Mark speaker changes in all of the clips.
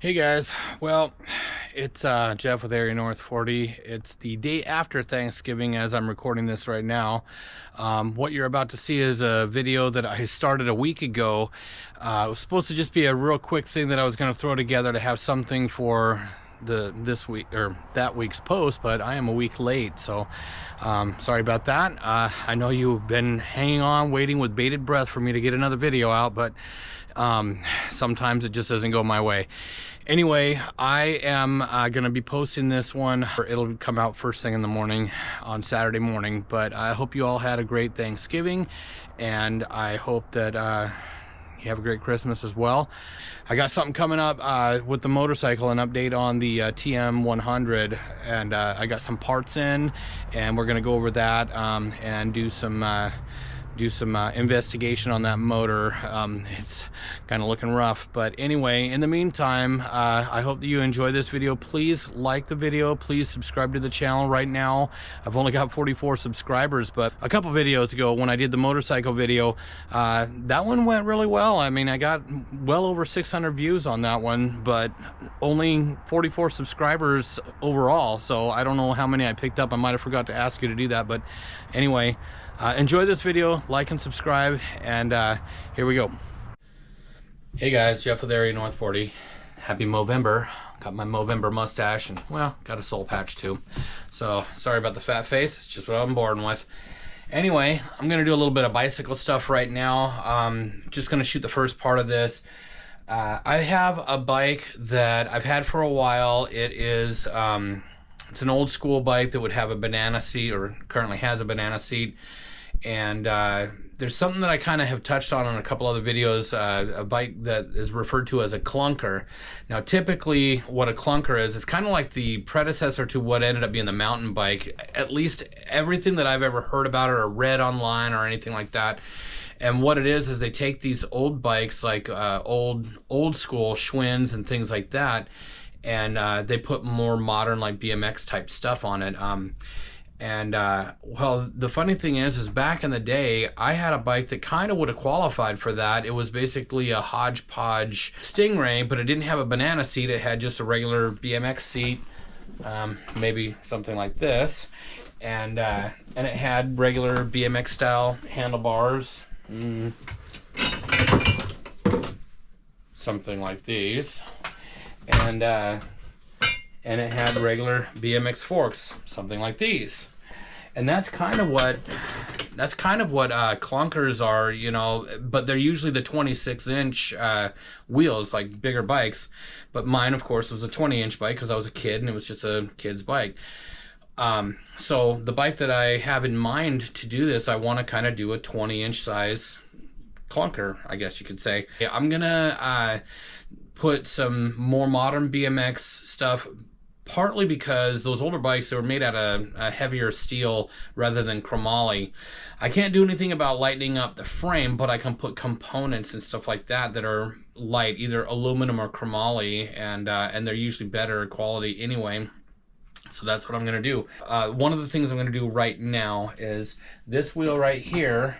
Speaker 1: Hey guys, well, it's Jeff with Area North 40. It's the day after Thanksgiving as I'm recording this right now. What you're about to see is a video that I started a week ago. It was supposed to just be a real quick thing that I was going to throw together to have something for this week or that week's post, but I am a week late, so sorry about that. I know you've been hanging on, waiting with bated breath for me to get another video out, but sometimes it just doesn't go my way. Anyway, I am gonna be posting this one. It'll come out first thing in the morning on Saturday morning, but I hope you all had a great Thanksgiving, and I hope that you have a great Christmas as well. I got something coming up with the motorcycle, an update on the TM100, and I got some parts in, and we're gonna go over that and do some investigation on that motor. It's kind of looking rough, but anyway, in the meantime, I hope that you enjoy this video. Please like the video, please subscribe to the channel. Right now I've only got 44 subscribers, but a couple videos ago when I did the motorcycle video, that one went really well. I mean, I got well over 600 views on that one, but only 44 subscribers overall, so I don't know how many I picked up. I might have forgot to ask you to do that, but anyway, enjoy this video, like and subscribe, and here we go. Hey guys, Jeff with Area North 40. Happy Movember. Got my Movember mustache, and well, got a soul patch too. So sorry about the fat face, it's just what I'm born with. Anyway, I'm gonna do a little bit of bicycle stuff right now. Just gonna shoot the first part of this. I have a bike that I've had for a while. It is it's an old school bike that would have a banana seat, or currently has a banana seat, and there's something that I kind of have touched on in a couple other videos, a bike that is referred to as a clunker. Now typically what a clunker is, it's kind of like the predecessor to what ended up being the mountain bike, at least everything that I've ever heard about it or read online or anything like that. And what it is they take these old bikes, like old school Schwinn's and things like that, and they put more modern, like BMX type stuff on it. Well, the funny thing is back in the day, I had a bike that kind of would have qualified for that. It was basically a hodgepodge Stingray, but it didn't have a banana seat. It had just a regular BMX seat, maybe something like this, and it had regular BMX style handlebars, something like these, and it had regular BMX forks, something like these. And that's kind of what clunkers are, you know, but they're usually the 26-inch wheels, like bigger bikes. But mine, of course, was a 20-inch bike because I was a kid and it was just a kid's bike. So the bike that I have in mind to do this, I want to kind of do a 20-inch size clunker, I guess you could say. I'm gonna put some more modern BMX stuff, partly because those older bikes, they were made out of heavier steel rather than chromoly. I can't do anything about lightening up the frame, but I can put components and stuff like that that are light, either aluminum or chromoly, and they're usually better quality anyway. So that's what I'm gonna do. One of the things I'm gonna do right now is this wheel right here.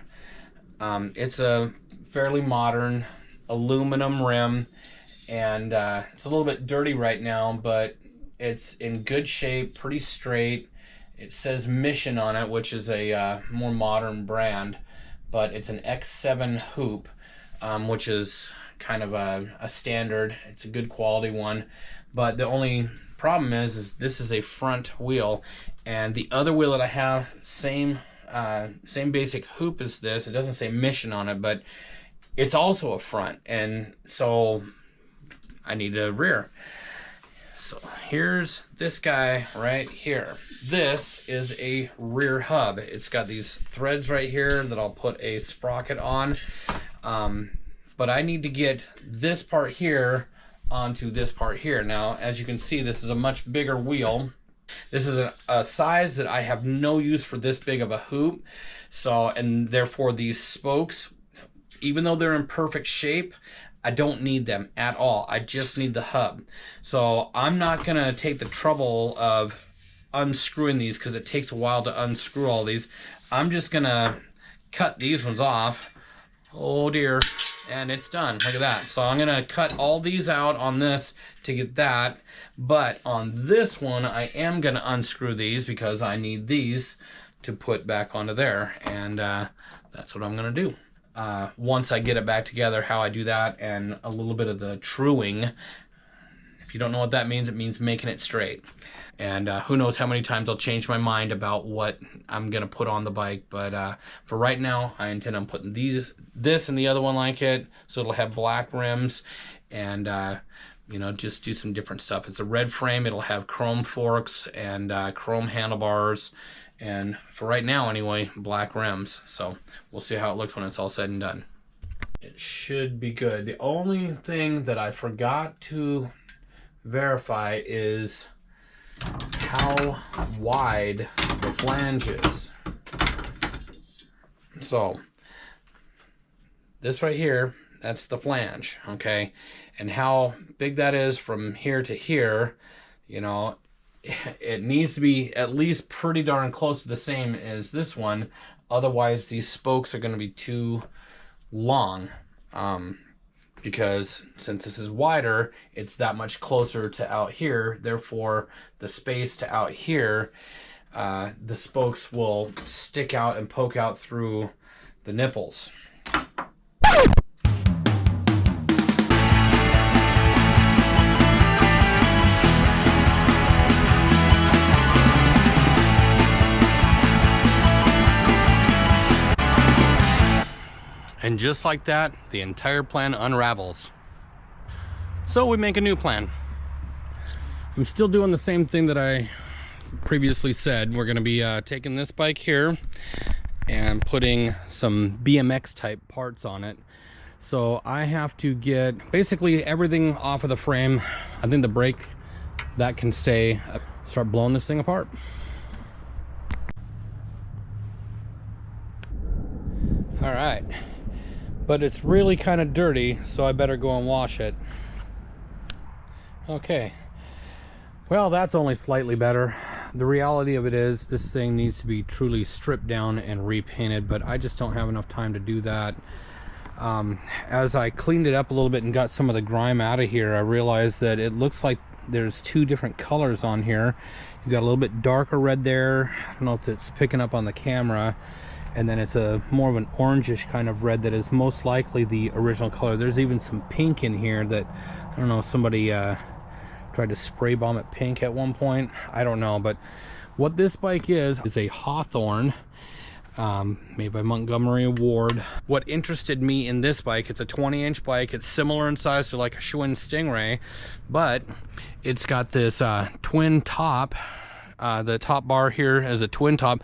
Speaker 1: It's a fairly modern aluminum rim, and it's a little bit dirty right now, but it's in good shape, pretty straight. It says Mission on it, which is a more modern brand, but it's an X7 hoop, which is kind of a standard. It's a good quality one, but the only problem is this is a front wheel, and the other wheel that I have, same basic hoop as this. It doesn't say Mission on it, but it's also a front, and so I need a rear. So here's this guy right here. This is a rear hub. It's got these threads right here that I'll put a sprocket on, but I need to get this part here onto this part here. Now, as you can see, this is a much bigger wheel. This is a size that I have no use for this big of a hoop, so, and therefore these spokes, even though they're in perfect shape, I don't need them at all. I just need the hub. So I'm not gonna take the trouble of unscrewing these because it takes a while to unscrew all these. I'm just gonna cut these ones off Oh dear. And it's done. Look at that. So I'm gonna cut all these out on this to get that, but on this one I am gonna unscrew these because I need these to put back onto there, and that's what I'm gonna do. Once I get it back together, how I do that, and a little bit of the truing. If you don't know what that means, it means making it straight. And who knows how many times I'll change my mind about what I'm gonna put on the bike, but for right now, I intend on putting this and the other one like it, so it'll have black rims, and you know, just do some different stuff. It's a red frame, it'll have chrome forks and chrome handlebars, and for right now anyway, black rims. So we'll see how it looks when it's all said and done. It should be good. The only thing that I forgot to verify is how wide the flange is. So this right here, that's the flange, okay? And how big that is from here to here, you know, it needs to be at least pretty darn close to the same as this one. Otherwise, these spokes are going to be too long. Because since this is wider, it's that much closer to out here. Therefore, the space to out here, the spokes will stick out and poke out through the nipples. And just like that, the entire plan unravels. So we make a new plan. I'm still doing the same thing that I previously said. We're gonna be taking this bike here and putting some BMX type parts on it. So I have to get basically everything off of the frame. I think the brake, that can stay. Start blowing this thing apart. All right. But it's really kind of dirty, so I better go and wash it. Okay, well, that's only slightly better. The reality of it is this thing needs to be truly stripped down and repainted, but I just don't have enough time to do that. As I cleaned it up a little bit and got some of the grime out of here, I realized that it looks like there's two different colors on here. You've got a little bit darker red there. I don't know if it's picking up on the camera. And then it's a more of an orangish kind of red that is most likely the original color. There's even some pink in here that, I don't know, somebody tried to spray bomb it pink at one point. I don't know, but what this bike is a Hawthorne, made by Montgomery Ward. What interested me in this bike, it's a 20-inch bike. It's similar in size to like a Schwinn Stingray, but it's got this twin top. The top bar here is a twin top.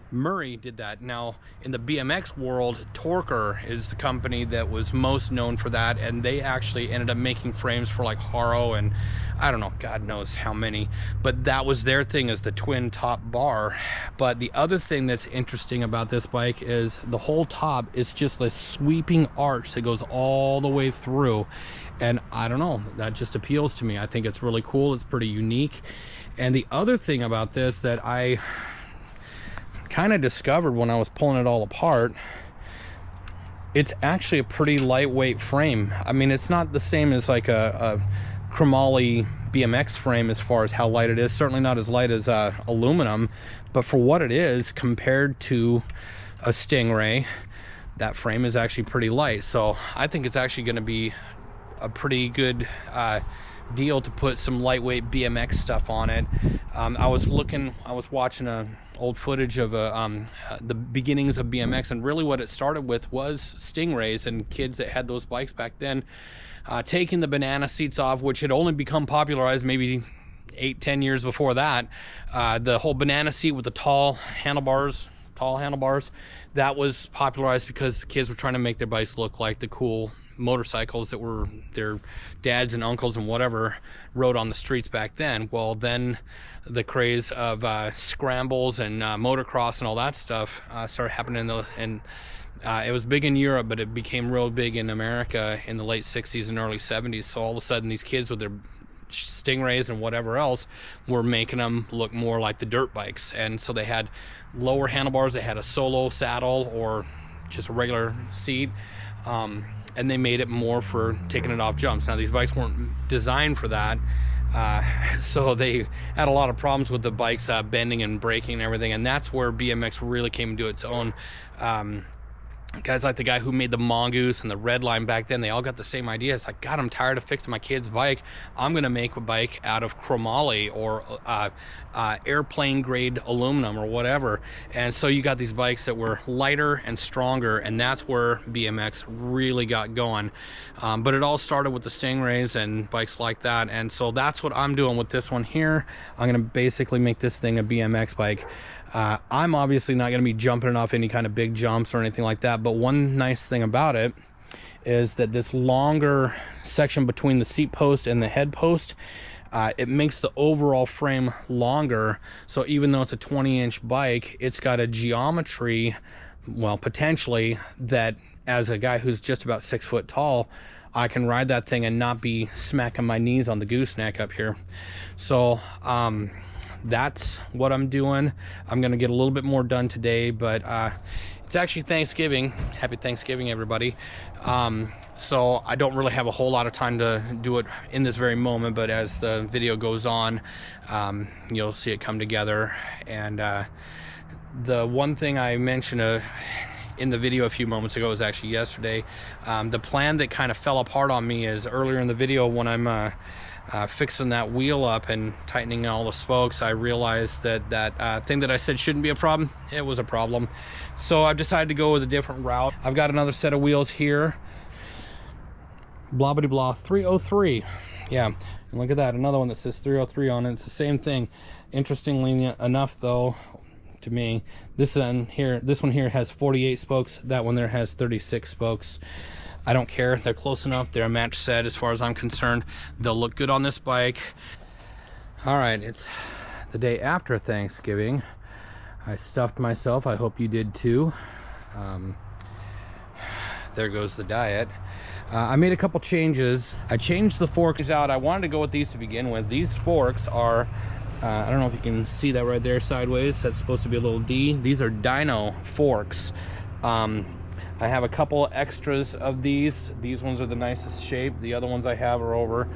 Speaker 1: Murray did that. Now, in the BMX world, Torker is the company that was most known for that, and they actually ended up making frames for like Haro and I don't know, God knows how many, but that was their thing, is the twin top bar. But the other thing that's interesting about this bike is the whole top is just a sweeping arch that goes all the way through, and I don't know, that just appeals to me. I think it's really cool. It's pretty unique. And the other thing about this that I kind of discovered when I was pulling it all apart, it's actually a pretty lightweight frame. I mean, it's not the same as like a chromoly BMX frame as far as how light it is. Certainly not as light as aluminum, but for what it is compared to a Stingray, that frame is actually pretty light. So I think it's actually going to be a pretty good deal to put some lightweight BMX stuff on it. I was watching old footage of the beginnings of BMX, and really what it started with was Stingrays and kids that had those bikes back then, taking the banana seats off, which had only become popularized maybe 8-10 years before that. The whole banana seat with the tall handlebars, that was popularized because kids were trying to make their bikes look like the cool motorcycles that were their dads and uncles and whatever rode on the streets back then. Well, then the craze of scrambles and motocross and all that stuff started happening and it was big in Europe, but it became real big in America in the late 60s and early 70s. So all of a sudden these kids with their Stingrays and whatever else were making them look more like the dirt bikes, and so they had lower handlebars, they had a solo saddle or just a regular seat. And they made it more for taking it off jumps. Now these bikes weren't designed for that, so they had a lot of problems with the bikes bending and braking and everything, and that's where BMX really came into its own. Guys like the guy who made the Mongoose and the Redline back then, they all got the same idea. It's like, God, I'm tired of fixing my kid's bike. I'm gonna make a bike out of chromoly or airplane grade aluminum or whatever. And so you got these bikes that were lighter and stronger, and that's where BMX really got going. But it all started with the Stingrays and bikes like that, and so that's what I'm doing with this one here. I'm gonna basically make this thing a BMX bike. I'm obviously not going to be jumping it off any kind of big jumps or anything like that, but one nice thing about it is that this longer section between the seat post and the head post, it makes the overall frame longer. So even though it's a 20-inch bike, it's got a geometry, well, potentially, that as a guy who's just about 6 foot tall, I can ride that thing and not be smacking my knees on the gooseneck up here. So that's what I'm doing. I'm gonna get a little bit more done today, but it's actually Thanksgiving. Happy Thanksgiving, everybody. So I don't really have a whole lot of time to do it in this very moment, but as the video goes on, you'll see it come together. And the one thing I mentioned in the video a few moments ago was actually yesterday. The plan that kind of fell apart on me is earlier in the video when I'm fixing that wheel up and tightening all the spokes, I realized that that thing that I said shouldn't be a problem, it was a problem. So I've decided to go with a different route. I've got another set of wheels here. Blah blah blah 303. Yeah, and look at that, another one that says 303 on it. It's the same thing. Interestingly enough though, to me, this one here has 48 spokes. That one there has 36 spokes. I don't care, they're close enough, they're a match set as far as I'm concerned. They'll look good on this bike. All right, it's the day after Thanksgiving. I stuffed myself, I hope you did too. There goes the diet. I made a couple changes. I changed the forks out. I wanted to go with these to begin with. These forks are, I don't know if you can see that right there sideways, that's supposed to be a little D. These are dyno forks. I have a couple extras of these. These ones are the nicest shape. The other ones I have are over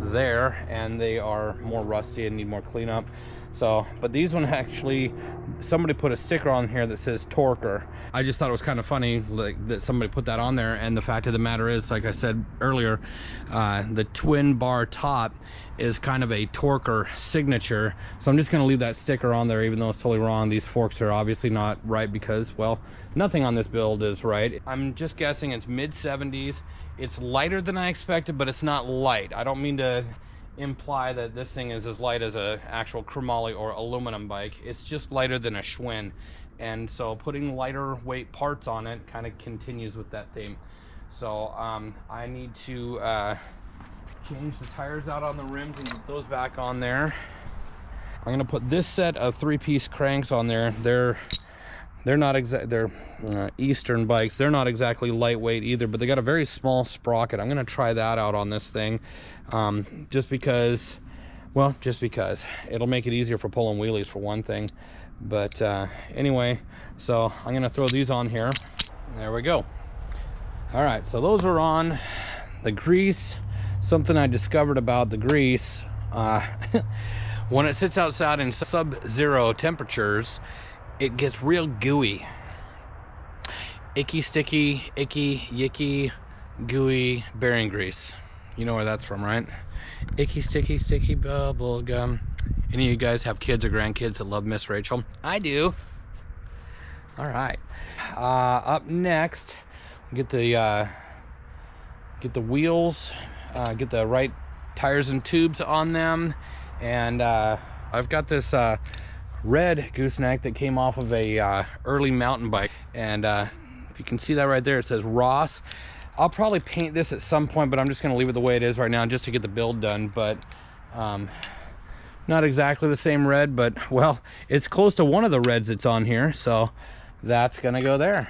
Speaker 1: there, and they are more rusty and need more cleanup. So, but these ones actually, somebody put a sticker on here that says Torker. I just thought it was kind of funny, like, that somebody put that on there. And the fact of the matter is, like I said earlier, the twin bar top is kind of a Torker signature. So I'm just going to leave that sticker on there, even though it's totally wrong. These forks are obviously not right because, well, nothing on this build is right. I'm just guessing it's mid-70s. It's lighter than I expected, but it's not light. I don't mean to imply that this thing is as light as an actual chromoly or aluminum bike. It's just lighter than a Schwinn. And so putting lighter weight parts on it kind of continues with that theme. So I need to change the tires out on the rims and get those back on there. I'm gonna put this set of 3-piece cranks on there. They're not exact, they're Eastern bikes. They're not exactly lightweight either, but they got a very small sprocket. I'm gonna try that out on this thing, just because, well, just because it'll make it easier for pulling wheelies for one thing. But anyway, so I'm gonna throw these on here. There we go. All right, so those are on. The grease, something I discovered about the grease, when it sits outside in sub-zero temperatures, it gets real gooey. Icky, sticky, icky, yicky, gooey bearing grease. You know where that's from, right? Icky, sticky, sticky bubble gum. Any of you guys have kids or grandkids that love Miss Rachel? I do. All right. Up next, get the wheels, get the right tires and tubes on them, and I've got this red gooseneck that came off of a early mountain bike, and if you can see that right there, it says Ross. I'll probably paint this at some point, but I'm just going to leave it the way it is right now just to get the build done. But not exactly the same red, but, well, it's close to one of the reds that's on here, so that's gonna go there.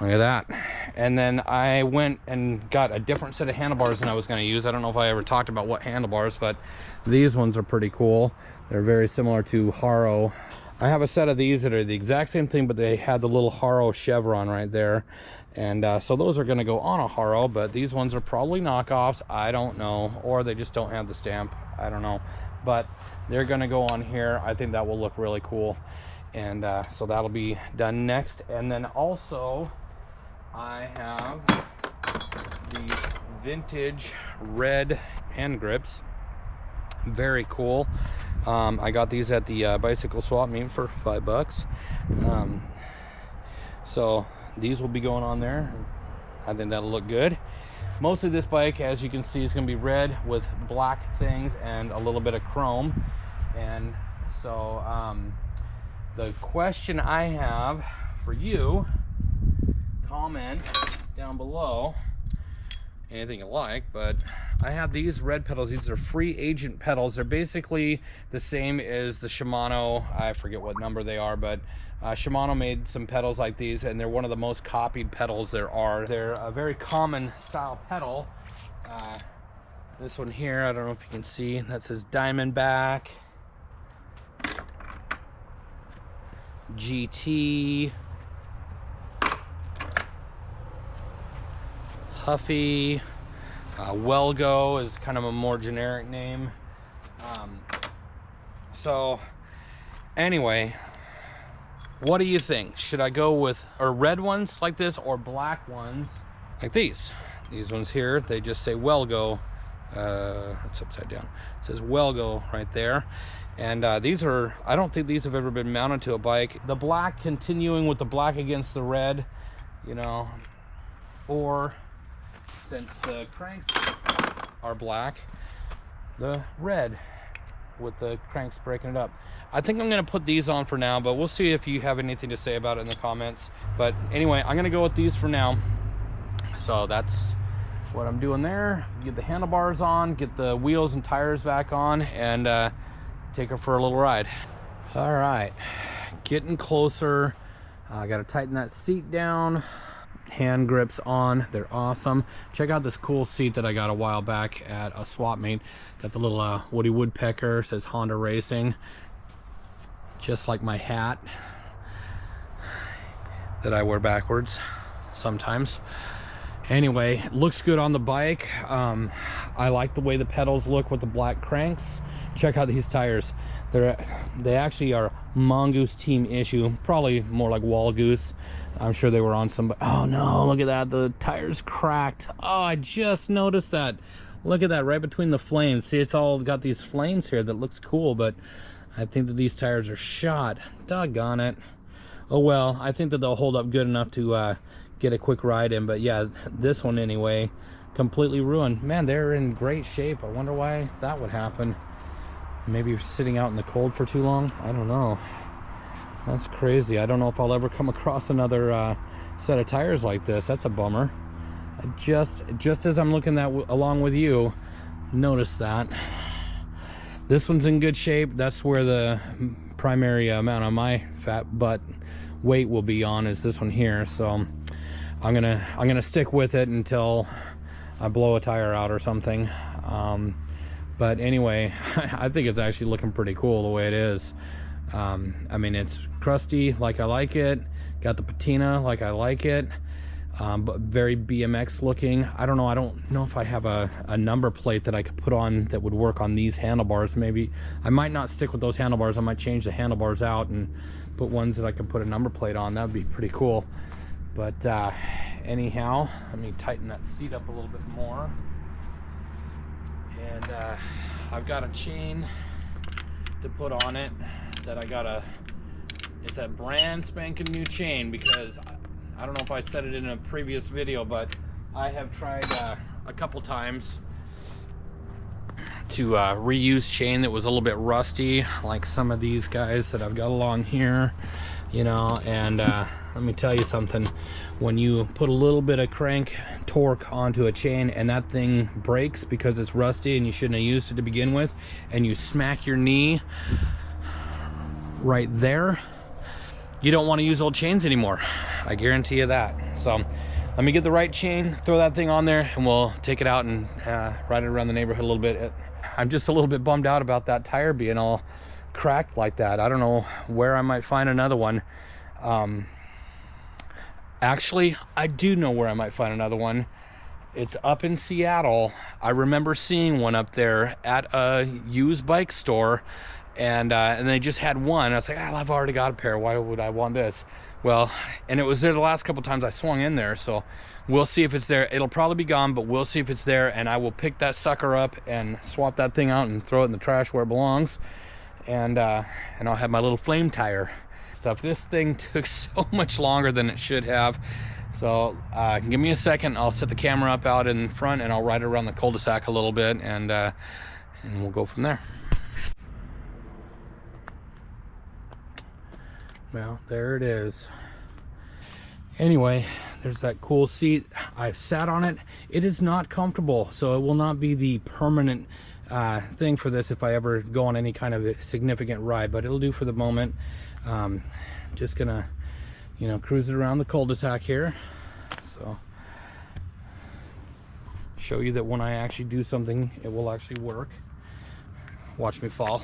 Speaker 1: Look at that. And then I went and got a different set of handlebars than I was going to use. I don't know if I ever talked about what handlebars, but these ones are pretty cool. They're very similar to Haro. I have a set of these that are the exact same thing, but they had the little Haro chevron right there. And so those are going to go on a Haro, but these ones are probably knockoffs. I don't know. Or they just don't have the stamp. I don't know. But they're going to go on here. I think that will look really cool. And so that'll be done next. And then also, I have these vintage red hand grips. Very cool. I got these at the bicycle swap meet for $5. So these will be going on there. I think that'll look good. Mostly this bike, as you can see, is going to be red with black things and a little bit of chrome. And so the question I have for you, comment down below anything you like, but I have these red pedals. These are free agent pedals. They're basically the same as the Shimano. I forget what number they are, but Shimano made some pedals like these, and they're one of the most copied pedals there are. They're a very common style pedal. This one here, I don't know if you can see, that says Diamondback, GT, Huffy, Wellgo is kind of a more generic name. So anyway, what do you think? Should I go with red ones like this or black ones like these? These ones here, they just say Wellgo. It's upside down. It says Wellgo right there. And these are, I don't think these have ever been mounted to a bike. The black continuing with the black against the red, you know, or since the cranks are black, the red with the cranks breaking it up. I think I'm going to put these on for now, but we'll see if you have anything to say about it in the comments. But anyway, I'm going to go with these for now. So that's what I'm doing there. Get the handlebars on, get the wheels and tires back on, and take her for a little ride. All right, getting closer. I got to tighten that seat down. Hand grips on, they're awesome. Check out this cool seat that I got a while back at a swap meet. Got the little Woody Woodpecker, says Honda Racing, just like my hat that I wear backwards sometimes. Anyway, it looks good on the bike. I like the way the pedals look with the black cranks. Check out these tires. They actually are Mongoose team issue, probably more like Wall Goose. I'm sure they were on some, oh no, look at that, the tire's cracked. Oh, I just noticed that. Look at that, right between the flames. See, it's all got these flames here that looks cool, but I think that these tires are shot. Doggone it. Oh well, I think that they'll hold up good enough to get a quick ride in, but yeah, this one anyway, completely ruined. Man, they're in great shape. I wonder why that would happen. Maybe sitting out in the cold for too long, I don't know. That's crazy. I don't know if I'll ever come across another set of tires like this. That's a bummer. Just as I'm looking that along with you, notice that this one's in good shape. That's where the primary amount of my fat butt weight will be on, is this one here. So I'm gonna stick with it until I blow a tire out or something. But anyway, I think it's actually looking pretty cool the way it is. I mean, it's crusty like I like it, got the patina like I like it, but very BMX looking. I don't know if I have a number plate that I could put on that would work on these handlebars. Maybe I might not stick with those handlebars. I might change the handlebars out and put ones that I can put a number plate on. That would be pretty cool. But anyhow, let me tighten that seat up a little bit more. And I've got a chain to put on it that it's a brand spanking new chain, because I don't know if I said it in a previous video, but I have tried a couple times to reuse chain that was a little bit rusty, like some of these guys that I've got along here, you know. And let me tell you something, when you put a little bit of crank torque onto a chain and that thing breaks because it's rusty and you shouldn't have used it to begin with, and you smack your knee right there, you don't want to use old chains anymore. I guarantee you that. So let me get the right chain, throw that thing on there, and we'll take it out and ride it around the neighborhood a little bit. I'm just a little bit bummed out about that tire being all cracked like that. I don't know where I might find another one. Actually, I do know where I might find another one. It's up in Seattle. I remember seeing one up there at a used bike store, and they just had one. I was like, I've already got a pair. Why would I want this? Well, and it was there the last couple times I swung in there, so we'll see if it's there. It'll probably be gone, but we'll see if it's there, and I will pick that sucker up and swap that thing out and throw it in the trash where it belongs, and I'll have my little flame tire stuff. This thing took so much longer than it should have. So give me a second. I'll set the camera up out in front, and I'll ride it around the cul-de-sac a little bit, and we'll go from there. Well, there it is. Anyway, there's that cool seat. I've sat on it. It is not comfortable, so it will not be the permanent thing for this if I ever go on any kind of a significant ride, but it'll do for the moment. Just gonna, you know, cruise it around the cul-de-sac here, so show you that when I actually do something, it will actually work. Watch me fall.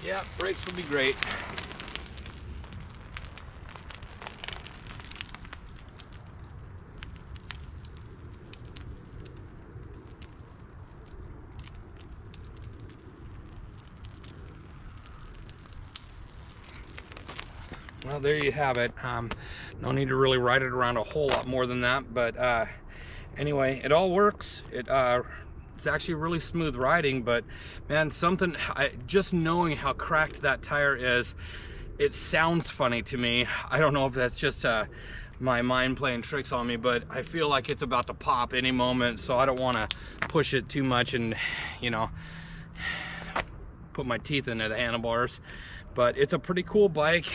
Speaker 1: Yeah, brakes would be great. Well, there you have it. No need to really ride it around a whole lot more than that, but anyway, it all works. It's actually really smooth riding, but man, just knowing how cracked that tire is, it sounds funny to me. I don't know if that's just my mind playing tricks on me, but I feel like it's about to pop any moment, so I don't want to push it too much and, you know, put my teeth into the handlebars. But it's a pretty cool bike.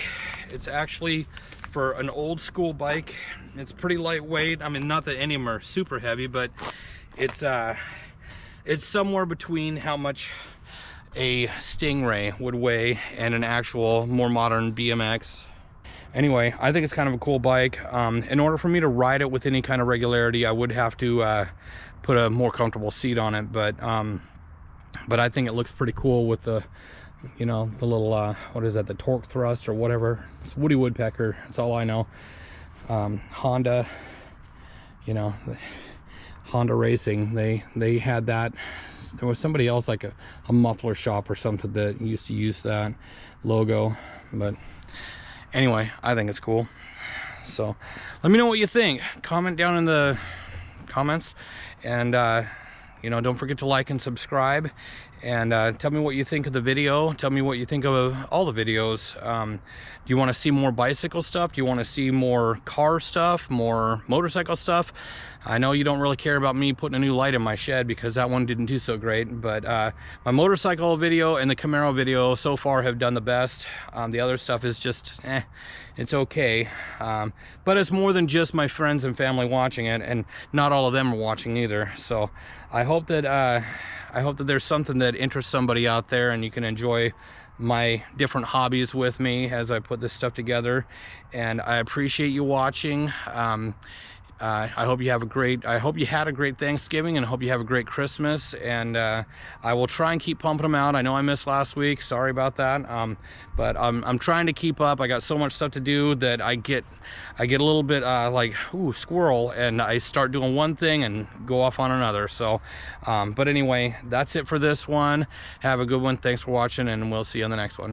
Speaker 1: It's actually, for an old school bike, it's pretty lightweight. I mean, not that any of them are super heavy, but it's somewhere between how much a Stingray would weigh and an actual more modern BMX. Anyway, I think it's kind of a cool bike. In order for me to ride it with any kind of regularity, I would have to put a more comfortable seat on it, but I think it looks pretty cool with the, you know, the little what is that, the torque thrust or whatever. It's Woody Woodpecker, that's all I know. Honda, you know, Honda Racing, they had that. There was somebody else, like a muffler shop or something, that used to use that logo. But anyway, I think it's cool. So let me know what you think. Comment down in the comments, and you know, don't forget to like and subscribe, and tell me what you think of the video. Tell me what you think of all the videos. Do you want to see more bicycle stuff? Do you want to see more car stuff, more motorcycle stuff? I know you don't really care about me putting a new light in my shed, because that one didn't do so great, but my motorcycle video and the Camaro video so far have done the best. The other stuff is just, it's okay. But it's more than just my friends and family watching it, and not all of them are watching either. So I hope that there's something that interests somebody out there, and you can enjoy my different hobbies with me as I put this stuff together. And I appreciate you watching. I hope you had a great Thanksgiving, and I hope you have a great Christmas, and I will try and keep pumping them out. I know I missed last week, sorry about that, but I'm trying to keep up. I got so much stuff to do that I get a little bit like, ooh, squirrel, and I start doing one thing and go off on another. So but anyway, that's it for this one. Have a good one. Thanks for watching, and we'll see you on the next one.